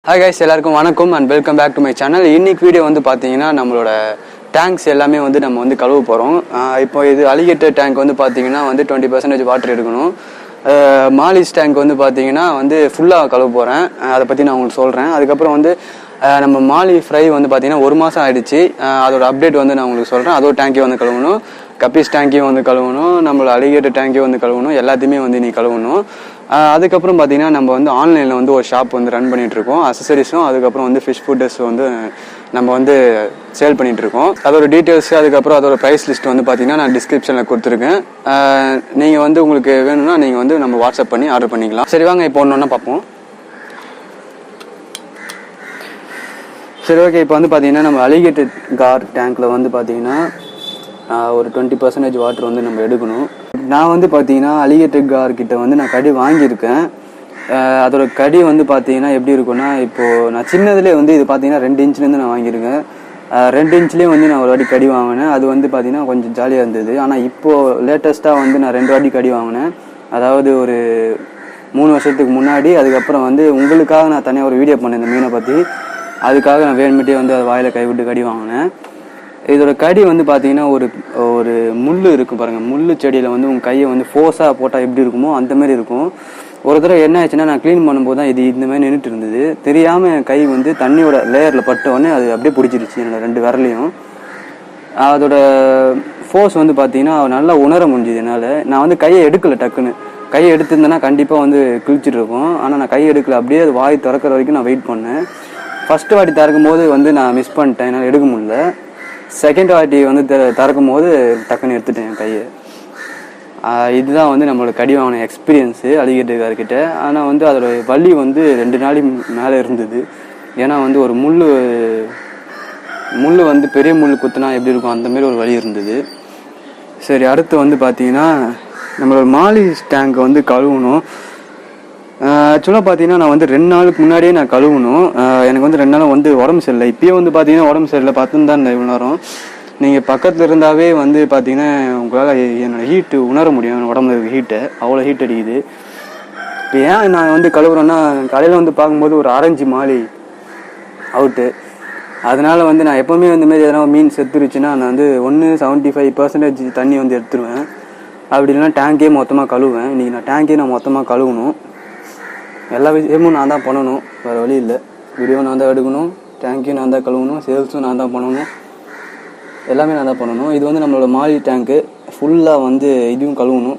Hi guys, எல்லாருக்கும் வணக்கம் and welcome back to my channel. இன்னைக்கு வீடியோ வந்து பாத்தீங்கன்னா நம்மளோட டேங்க்ஸ் எல்லாமே வந்து நம்ம வந்து கழுவ போறோம். இப்போ இது அலிகேட்டர் டேங்க் வந்து பாத்தீங்கன்னா வந்து 20% வாட்டர் எடுக்கணும். மாலிஸ் டேங்க் வந்து பாத்தீங்கன்னா வந்து ஃபுல்லா கழுவ போறேன். அத பத்தி நான் உங்களுக்கு சொல்றேன். அதுக்கு அப்புறம் வந்து நம்ம மாலி ஃப்ரை வந்து பாத்தீங்கன்னா 1 மாசம் ஆயிடுச்சு. அதோட அப்டேட் வந்து நான் உங்களுக்கு சொல்றேன். அதோட டேங்கை வந்து கழுவணும். கப்பீஸ் டேங்கையும் வந்து கழுவணும். நம்மளோட அலிகேட்டர் டேங்கையும் வந்து கழுவணும். எல்லாத்தையுமே வந்து நீ கழுவணும். அதுக்கப்புறம் பார்த்தீங்கன்னா நம்ம வந்து ஆன்லைனில் வந்து ஒரு ஷாப் வந்து ரன் பண்ணிகிட்ருக்கோம். அசசரிஸும் அதுக்கப்புறம் வந்து ஃபிஷ் ஃபுட்டர்ஸ் வந்து நம்ம வந்து சேல் பண்ணிகிட்ருக்கோம். அதோட டீட்டெயில்ஸு அதுக்கப்புறம் அதோட ப்ரைஸ் லிஸ்ட் வந்து பார்த்தீங்கன்னா நான் டிஸ்கிரிப்ஷனில் கொடுத்துருக்கேன். நீங்கள் வந்து உங்களுக்கு வேணும்னா நீங்கள் வந்து நம்ம வாட்ஸ்அப் பண்ணி ஆர்டர் பண்ணிக்கலாம். சரி வாங்க இப்போ ஒன்று பார்ப்போம். சரி ஓகே, இப்போ வந்து பார்த்தீங்கன்னா நம்ம அலிகேட்டர் கார் டேங்க்கில் வந்து பார்த்தீங்கன்னா ஒரு 20% வாட்டர் வந்து நம்ம எடுக்கணும். நான் வந்து பார்த்தீங்கன்னா அலிகேட்டர் கார் கிட்ட வந்து நான் கடி வாங்கியிருக்கேன். அதோட கடி வந்து பார்த்தீங்கன்னா எப்படி இருக்குன்னா, இப்போது நான் சின்னதுலேயே வந்து இது பார்த்தீங்கன்னா 2 இன்ச்லேருந்து நான் வாங்கியிருக்கேன். 2 இன்ச்லேயே வந்து நான் ஒரு வாட்டி கடி வாங்கினேன். அது வந்து பார்த்தீங்கன்னா கொஞ்சம் ஜாலியாக இருந்தது. ஆனால் இப்போது லேட்டஸ்ட்டாக வந்து நான் 2 வாட்டி கடி வாங்கினேன். அதாவது ஒரு 3 வருஷத்துக்கு முன்னாடி. அதுக்கப்புறம் வந்து உங்களுக்காக நான் தனியாக ஒரு வீடியோ பண்ணேன் இந்த மீனை பற்றி. அதுக்காக நான் வேணுமிட்டே வந்து அது வாயில் கைவிட்டு கடி வாங்கினேன். இதோட கடி வந்து பார்த்தீங்கன்னா ஒரு முள் இருக்கும் பாருங்கள். முள் செடியில் வந்து உங்கள் கையை வந்து ஃபோர்ஸாக போட்டால் எப்படி இருக்குமோ அந்தமாரி இருக்கும். ஒரு தடவை என்ன ஆச்சுன்னா, நான் க்ளீன் பண்ணும்போது தான் இது இந்தமாதிரி நின்றுட்டு இருந்தது. தெரியாமல் என் கை வந்து தண்ணியோட லேயரில் பட்டோடனே அது அப்படியே பிடிச்சிருச்சு என்னோட 2 விரலையும். அதோட ஃபோர்ஸ் வந்து பார்த்தீங்கன்னா நல்லா உணர முடிஞ்சுது என்னால். நான் வந்து கையை எடுக்கலை. டக்குன்னு கையை எடுத்திருந்தேன்னா கண்டிப்பாக வந்து கிழிச்சிட்டு இருக்கும். ஆனால் நான் கையை எடுக்கலை. அப்படியே அது வாய் திறக்கிற வரைக்கும் நான் வெயிட் பண்ணேன். ஃபஸ்ட்டு வாட்டி திறக்கும் போது வந்து நான் மிஸ் பண்ணிட்டேன். என்னால் எடுக்க முடியல. செகண்ட் வாட்டி வந்து திறக்கும் போது டக்குன்னு எடுத்துட்டேன் என் கையை. இதுதான் வந்து நம்மளோட கடி வாங்கின எக்ஸ்பீரியன்ஸு அலிகேட்டர்கார்கிட்ட. ஆனால் வந்து அதோட வலி வந்து 2 நாளைக்கு மேலே இருந்தது. ஏன்னா வந்து ஒரு முள் வந்து பெரிய முள் குத்துனா எப்படி இருக்கும் அந்தமாரி ஒரு வலி இருந்தது. சரி, அடுத்து வந்து பார்த்தீங்கன்னா நம்மளோட மாலிஸ் டேங்கை வந்து கழுவணும். ஆக்சுவலாக பார்த்தீங்கன்னா நான் வந்து 2 நாளுக்கு முன்னாடியே நான் கழுவணும். எனக்கு வந்து 2 நாளும் வந்து உடம்பு சரியில்லை. இப்போயே வந்து பார்த்தீங்கன்னா உடம்பு சரியில்லை. பார்த்துன்னு தான் இவ்வளோ நேரம். நீங்கள் பக்கத்தில் இருந்தாவே வந்து பார்த்தீங்கன்னா உங்களால் என்னோடய ஹீட்டு உணர முடியும். என்னோட உடம்புல இருக்க ஹீட்டை அவ்வளோ ஹீட் அடிக்குது. இப்போ ஏன் நான் வந்து கழுவுறேன்னா, காலையில் வந்து பார்க்கும்போது ஒரு ஆரஞ்சு மாலி அவுட்டு. அதனால் வந்து நான் எப்போவுமே இந்தமாரி எதனா மீன் செத்துருச்சுன்னா நான் வந்து 75% தண்ணி வந்து எடுத்துருவேன். அப்படி இல்லைன்னா டேங்கே மொத்தமாக கழுவுவேன். இன்றைக்கி நான் டேங்கே மொத்தமாக கழுவணும். எல்லா விஷயமும் நான் தான் பண்ணணும். வேறு வழி இல்லை. வீடியோ நான் தான் எடுக்கணும், டேங்க்கையும் நான் தான் கழுவணும், சேல்ஸும் நான் தான் பண்ணணும், எல்லாமே நான் தான் பண்ணணும். இது வந்து நம்மளோட மாலி டேங்க்கு ஃபுல்லாக வந்து இதுவும் கழுவணும்.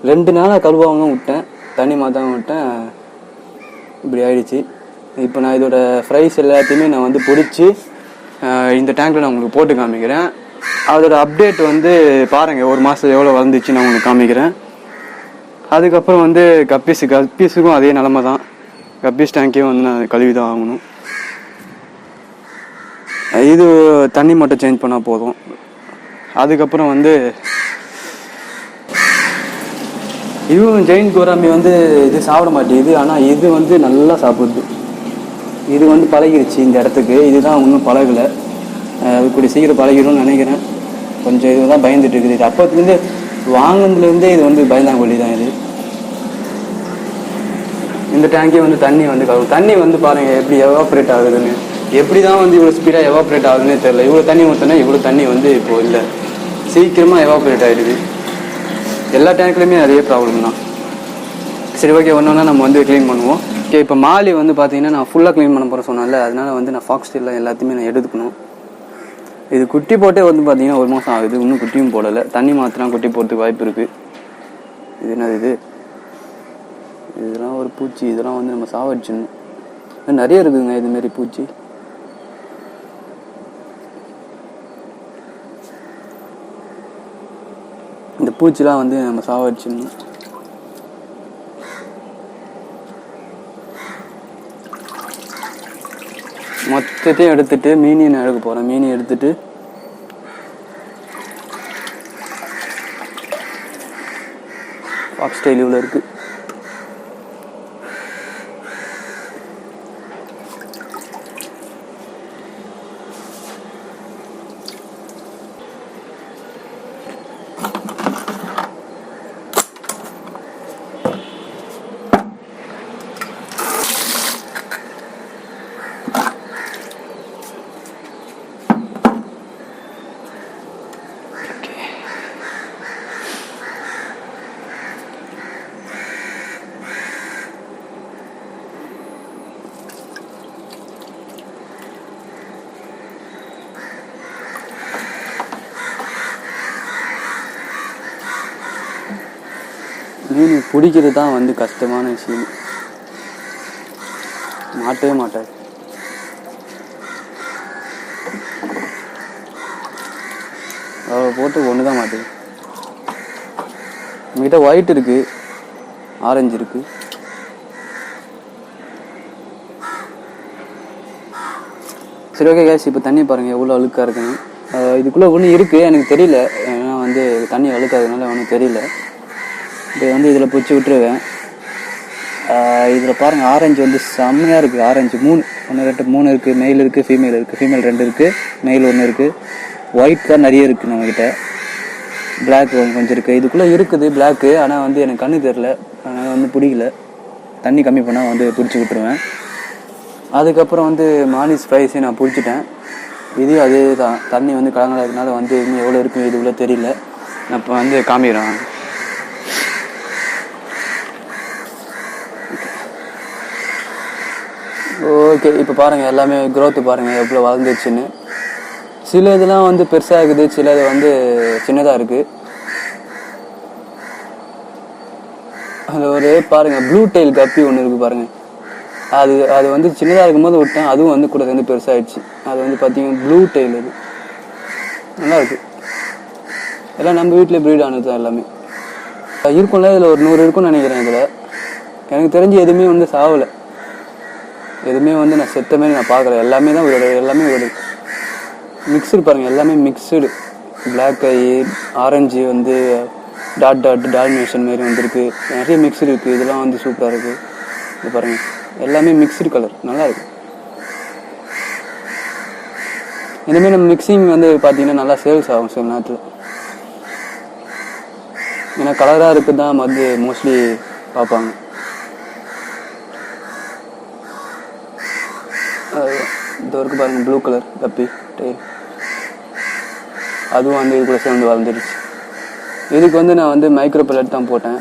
2 நாளாக கழுவாமல் விட்டேன், தண்ணி மாற்றாமல் விட்டேன். இப்படி ஆயிடுச்சு. இப்போ நான் இதோட ஃப்ரைஸ் எல்லாத்தையுமே நான் வந்து பிடிச்சி இந்த டேங்க்கில் நான் உங்களுக்கு போட்டு காமிக்கிறேன். அதோட அப்டேட் வந்து பாருங்கள், 1 மாதம் எவ்வளோ வளர்ந்துச்சு நான் உங்களுக்கு காமிக்கிறேன். அதுக்கப்புறம் வந்து கப்பீஸுக்கும் அதே நிலமை தான். கப்பீஸ் டேங்க்கையும் வந்து நான் கழுவி தான் ஆகணும். இது தண்ணி மட்டும் சேஞ்ச் பண்ணால் போதும். அதுக்கப்புறம் வந்து இதுவும் ஜெயின் கோராமி வந்து இது சாப்பிட மாட்டேங்குது. ஆனால் இது வந்து நல்லா சாப்பிடுது. இது வந்து பழகிடுச்சு இந்த இடத்துக்கு. இதுதான் இன்னும் பழகலை. அது கூடிய சீக்கிரம் பழகிடும்னு நினைக்கிறேன். கொஞ்சம் இதுதான் பயந்துட்டு இருக்குது. இது அப்போத்துலேருந்து வாங்கினதுலேருந்தே இது வந்து பயந்தாங்கொல்லி தான். இது இந்த டேங்கே வந்து தண்ணி வந்து கழுவும். தண்ணி வந்து பாருங்கள் எப்படி எவாப்ரேட் ஆகுதுன்னு. எப்படி தான் வந்து இவ்வளோ ஸ்பீடாக எவாப்ரேட் ஆகுதுன்னே தெரில. இவ்வளோ தண்ணி ஊற்றினா இவ்வளோ தண்ணி வந்து இப்போது இல்லை, சீக்கிரமாக எவாப்ரேட் ஆகிடுது. எல்லா டேங்க்லேயுமே நிறைய ப்ராப்ளம் தான். சரி ஓகே, ஒன்றா நம்ம வந்து க்ளீன் பண்ணுவோம். ஓகே, இப்போ மாலி வந்து பார்த்தீங்கன்னா நான் ஃபுல்லாக க்ளீன் பண்ண போகிறேன் சொன்னால. அதனால் வந்து நான் ஃபாக்ஸ் ஸ்டீலில் எல்லாத்தையுமே நான் எடுத்துக்கணும். இது குட்டி போட்டே வந்து பார்த்தீங்கன்னா 1 மாதம் ஆகுது. இன்னும் குட்டியும் போடலை. தண்ணி மாற்றினா குட்டி போகிறதுக்கு வாய்ப்பு இருக்குது. இது என்னது இதெல்லாம் ஒரு பூச்சி. இதெல்லாம் வந்து நம்ம சாவடிச்சிடணும். நிறைய இருக்குதுங்க இதுமாரி பூச்சி. இந்த பூச்சிலாம் வந்து நம்ம சாவடிச்சிடணும். மொத்தத்தையும் எடுத்துட்டு மீனியை நான் எடுக்க போகிறேன். மீனியை எடுத்துட்டு பாக்ஸ் ஸ்டைல் இவ்வளோ இருக்குது. மீன் பிடிக்கிறது தான் வந்து கஷ்டமான விஷயம். மாட்டவே மாட்டாது. அவளை போட்டு ஒன்று தான் மாட்டுது. நம்மகிட்ட ஒயிட் இருக்குது, ஆரஞ்சு இருக்குது. சரி ஓகே கேஸ், இப்போ தண்ணி பாருங்கள் எவ்வளோ அழுக்காக இருக்குன்னு. இதுக்குள்ளே ஒன்றும் இருக்குது, எனக்கு தெரியல. ஏன்னா வந்து தண்ணி அழுக்காததுனால ஒன்றும் தெரியல. இப்போ வந்து இதில் பிடிச்சி விட்டுருவேன். இதில் பாருங்கள் ஆரஞ்சு வந்து செம்மையாக இருக்குது. ஆரஞ்சு 3 1 2 3 இருக்குது. மெயில் இருக்குது, ஃபீமேல் இருக்குது. ஃபீமேல் 2 இருக்குது, மெயில் 1 இருக்குது. ஒயிட் தான் நிறைய இருக்குது நம்மக்கிட்ட. பிளாக் கொஞ்சம் இருக்குது. இதுக்குள்ளே இருக்குது பிளாக்கு, ஆனால் வந்து எனக்கு கண்ணு தெரில, அதனால் வந்து பிடிக்கல. தண்ணி கம்மி பண்ணால் வந்து பிடிச்சி விட்டுருவேன். அதுக்கப்புறம் வந்து மாலிஸ் ஃப்ரைஸையும் நான் பிடிச்சிட்டேன். இதையும் அதே தான், தண்ணி வந்து கலங்கலாததுனால வந்து இன்னும் எவ்வளோ இருக்குது இதுக்குள்ளே தெரியல. நான் இப்போ வந்து காமிக்கிறேன். ஓகே, இப்போ பாருங்கள் எல்லாமே க்ரோத்து பாருங்கள் எவ்வளோ வளர்ந்துச்சுன்னு. சில இதெல்லாம் வந்து பெருசாக இருக்குது, சில இது வந்து சின்னதாக இருக்குது. அதில் ஒரு பாருங்கள் ப்ளூ டெயில் கப்பி ஒன்று இருக்குது பாருங்கள். அது வந்து சின்னதாக இருக்கும்போது விட்டேன், அதுவும் வந்து கூட வந்து பெருசாகிடுச்சு. அது வந்து பார்த்தீங்கன்னா ப்ளூ டெயில். அது நல்லாயிருக்கு. எல்லாம் நம்ம வீட்டில் ப்ரீட் ஆனது தான் எல்லாமே. இருக்கும்ல, இதில் ஒரு 100 இருக்குன்னு நினைக்கிறேன். இதில் எனக்கு தெரிஞ்சு எதுவுமே வந்து சாவலை. எதுவுமே வந்து நான் செத்த மாதிரி நான் பார்க்குறேன். எல்லாமே தான் எல்லாமே ஒரு மிக்சடு பாருங்கள், எல்லாமே மிக்சடு. பிளாக் ஐ, ஆரஞ்சு வந்து டால்மேஷன் மாரி வந்துருக்கு. நிறைய மிக்சடு இருக்குது. இதெல்லாம் வந்து சூப்பராக இருக்குது. இது பாருங்கள் எல்லாமே மிக்சடு கலர், நல்லாயிருக்கு. இனிமேல் நம்ம மிக்சிங் வந்து பார்த்தீங்கன்னா நல்லா சேல்ஸ் ஆகும் சில நேரத்தில். ஏன்னா கலராக இருக்குது தான் வந்து மோஸ்ட்லி பார்ப்பாங்க. இந்த வரைக்கும் பாருங்கள் ப்ளூ கலர் கப்பி டெயில், அதுவும் வந்து இது கூட சேர்ந்து வளர்ந்துருச்சு. இதுக்கு வந்து நான் வந்து மைக்ரோ பெல்லட் தான் போட்டேன்.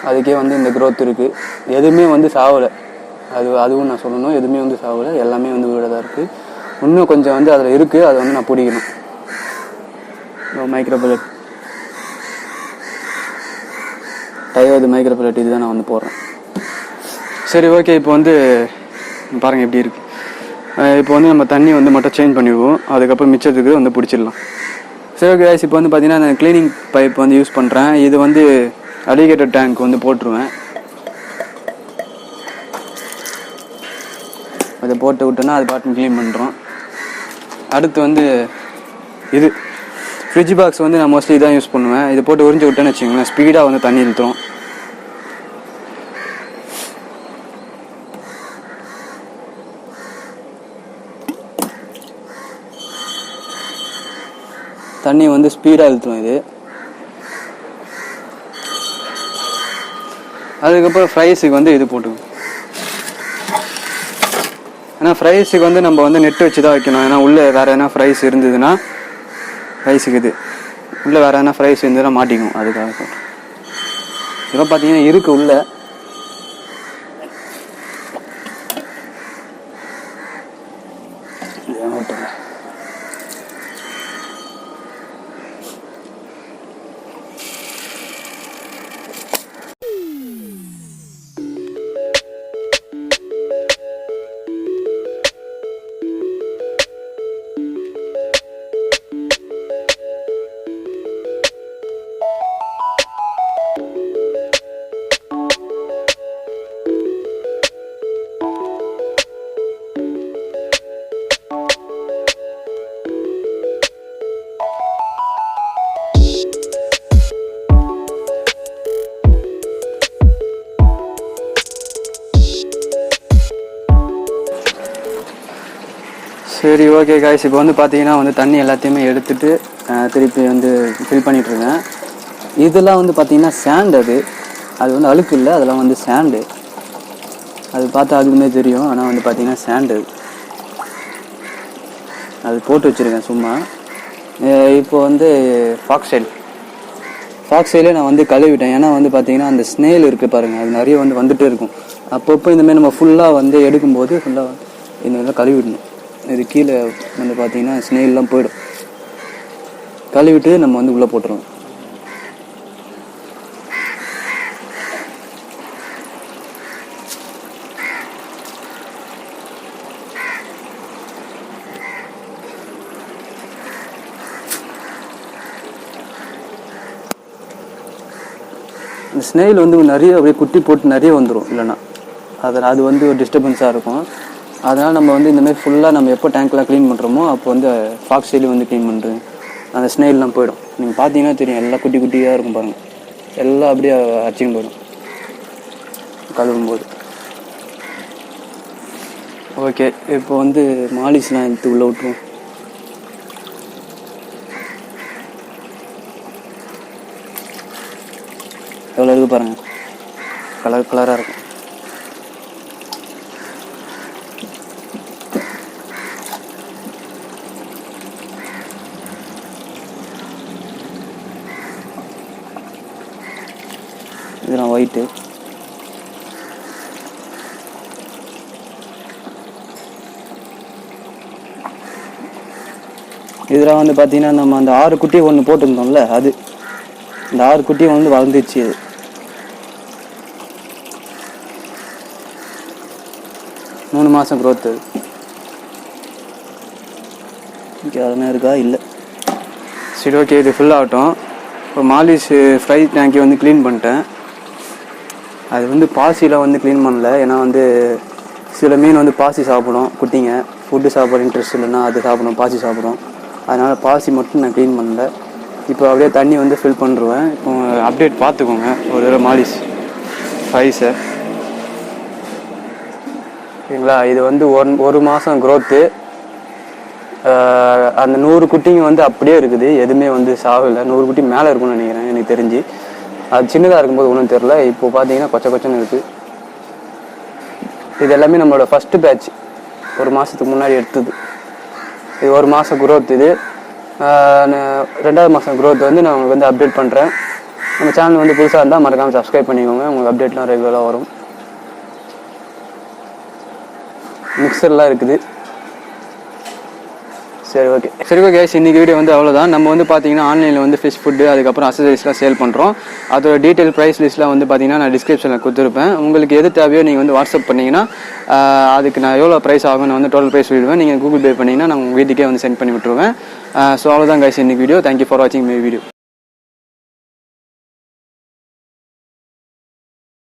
அதுக்கே வந்து இந்த க்ரோத் இருக்குது. எதுவுமே வந்து சாவலை. அதுவும் நான் சொல்லணும், எதுவுமே வந்து சாவலை. எல்லாமே வந்து வீடாக தான் இருக்குது. இன்னும் கொஞ்சம் வந்து அதில் இருக்குது, அதை வந்து நான் பிடிக்கணும். மைக்ரோ பெல்லட் டையோது மைக்ரோ பெல்லட் இதுதான் நான் வந்து போடுறேன். சரி ஓகே, இப்போ வந்து பாருங்கள் எப்படி இருக்குது. இப்போ வந்து நம்ம தண்ணி வந்து மட்டும் சேஞ்ச் பண்ணிடுவோம். அதுக்கப்புறம் மிச்சத்துக்கு வந்து பிடிச்சிடலாம். சரி ஓகே கைஸ், இப்போ வந்து பார்த்தீங்கன்னா நான் க்ளீனிங் பைப் வந்து யூஸ் பண்ணுறேன். இது வந்து அலிகேட்டர் டேங்க் வந்து போட்டுருவேன். அதை போட்டு விட்டோன்னா அது பாட்டு க்ளீன் பண்ணுறோம். அடுத்து வந்து இது ஃப்ரிட்ஜ் பாக்ஸ் வந்து நான் மோஸ்ட்லி இதான் யூஸ் பண்ணுவேன். இதை போட்டு உறிஞ்சி விட்டேன்னு வச்சுக்கோங்களேன், ஸ்பீடாக வந்து தண்ணி இழுத்துரும். தண்ணி வந்து ஸ்பீடாக இழுத்துரும் இது. அதுக்கப்புறம் ஃப்ரைஸுக்கு வந்து இது போட்டுக்கணும். ஏன்னா ஃப்ரைஸுக்கு வந்து நம்ம வந்து நெட்டு வச்சு தான் வைக்கணும். ஏன்னா உள்ளே வேறு எதனா ஃப்ரைஸ் இருந்ததுன்னா, ஃப்ரைஸுக்கு இது உள்ளே வேறு எதனா ஃப்ரைஸ் இருந்ததுன்னா மாட்டிக்கும். அதுக்காக இப்போ பார்த்தீங்கன்னா இருக்குது உள்ளே. சரி ஓகே காய்ஸ், இப்போ வந்து பார்த்தீங்கன்னா வந்து தண்ணி எல்லாத்தையுமே எடுத்துகிட்டு திருப்பி வந்து ஃபில் பண்ணிகிட்ருக்கேன். இதெல்லாம் வந்து பார்த்தீங்கன்னா சேண்டு. அது வந்து அழுக்கு இல்லை, அதெல்லாம் வந்து சேண்டு. அது பார்த்தா அதுக்குமே தெரியும். ஆனால் வந்து பார்த்தீங்கன்னா சேண்டு அது போட்டு வச்சுருக்கேன் சும்மா. இப்போ வந்து ஃபாக்ஸைலே நான் வந்து கழுவிட்டேன். ஏன்னா வந்து பார்த்தீங்கன்னா அந்த ஸ்னேல் இருக்குது பாருங்கள், அது நிறைய வந்து வந்துகிட்டே இருக்கும். அப்பப்போ இந்தமாதிரி நம்ம ஃபுல்லாக வந்து எடுக்கும்போது ஃபுல்லாக இந்த இதெல்லாம் கழுவிடணும். இது கீழே வந்து பார்த்தீங்கன்னா ஸ்னேல்லாம் போயிடும். கழுவிட்டு நம்ம வந்து உள்ளே போட்டுருவோம். இந்த ஸ்னெயில் வந்து நிறைய அப்படியே குட்டி போட்டு நிறைய வந்துடும் இல்லைன்னா அது வந்து ஒரு டிஸ்டர்பன்ஸாக இருக்கும். அதனால் நம்ம வந்து இந்தமாதிரி ஃபுல்லாக நம்ம எப்போ டேங்க்லாம் க்ளீன் பண்ணுறோமோ அப்போ வந்து ஃபாக்ஸ் டெய்லி வந்து க்ளீன் பண்ணுறது அந்த ஸ்னெயில்லாம் போயிடும். நீங்கள் பார்த்தீங்கன்னா தெரியும் எல்லாம் குட்டி குட்டியாக இருக்கும் பாருங்கள், எல்லாம் அப்படியே அடிச்சுன்னு போயிடும் கழுவும்போது. ஓகே, இப்போ வந்து மாலிஸ்லாம் எடுத்து உள்ளே விட்டுருவோம். எவ்வளோ இருக்குது பாருங்கள், கலர் கலராக இருக்கும். இதெல்லாம் ஒயிட்டு. இதில் வந்து பார்த்தீங்கன்னா நம்ம அந்த 6 குட்டியை ஒன்று போட்டிருந்தோம்ல, அது இந்த 6 குட்டியை வந்து வளர்ந்துச்சு. அது 3 மாதம் க்ரோத்து. ஓகே, அதெல்லாம் இருக்கா? இல்லை. சரி, ஓகே, இது ஃபுல் ஆகட்டும். இப்போ மாலிஷ் ஃப்ரை டேங்கி வந்து க்ளீன் பண்ணிட்டேன். அது வந்து பாசிலாம் வந்து க்ளீன் பண்ணல, ஏன்னா வந்து சில மீன் வந்து பாசி சாப்பிடும் குட்டிங்க. ஃபுட்டு சாப்பிட இன்ட்ரெஸ்ட் இல்லைன்னா அது சாப்பிடும், பாசி சாப்பிடும். அதனால் பாசி மட்டும் நான் க்ளீன் பண்ணல. இப்போ அப்படியே தண்ணி வந்து ஃபில் பண்ணிடுவேன். இப்போ அப்டேட் பார்த்துக்கோங்க ஒரு தடவை மாலிஷ் ஃப்ரைஸை. ஓகேங்களா? இது வந்து ஒரு மாதம் க்ரோத்து. அந்த 100 குட்டிங்க வந்து அப்படியே இருக்குது, எதுவுமே வந்து சாகலை. 100 குட்டி மேலே இருக்கும்னு நினைக்கிறேன் எனக்கு தெரிஞ்சு. அது சின்னதாக இருக்கும்போது ஒன்றும் தெரில. இப்போ பார்த்தீங்கன்னா கொச்சன்னு இருக்குது. இது எல்லாமே நம்மளோட ஃபஸ்ட்டு பேட்ச், ஒரு மாதத்துக்கு முன்னாடி எடுத்தது. இது 1 மாதம் க்ரோத். இது 2வது மாதம் க்ரோத் வந்து நான் உங்களுக்கு வந்து அப்டேட் பண்ணுறேன். நம்ம சேனல் வந்து புதுசாக இருந்தால் மறக்காமல் சப்ஸ்கிரைப் பண்ணிக்கோங்க, உங்களுக்கு அப்டேட்லாம் ரெகுலராக வரும். மிக்சர்லாம் இருக்குது. சரி, ஓகே கைஸ், இன்றைக்கி வீடியோ வந்து அவ்வளோதான். நம்ம வந்து பார்த்தீங்கன்னா ஆன்லைனில் வந்து ஃபிஷ் ஃபுட்டு அதுக்கப்புறம் அக்சசரிஸ்லாம் சேல் பண்ணுறோம். அதோட டீட்டெயில் ப்ரைஸ் லிஸ்ட்லாம் வந்து பார்த்தீங்கன்னா நான் டிஸ்கிரிப்ஷனில் கொடுத்துருப்பேன். உங்களுக்கு எது தேவையோ நீங்கள் வந்து வாட்ஸ்அப் பண்ணிங்கன்னா அதுக்கு நான் எவ்வளோ ப்ரைஸ் ஆகும் நான் வந்து டோட்டல் ப்ரைஸ் சொல்லிடுவேன். நீங்கள் கூகுள் பே பண்ணிங்கன்னா நான் உங்கள் வீட்டுக்கே வந்து சென்ட் பண்ணி விட்டுருவேன். ஸோ அவ்வளோதான் கைஸ் இன்றைக்கி வீடியோ. தேங்க்யூ ஃபார் வாட்சிங் மை வீடியோ.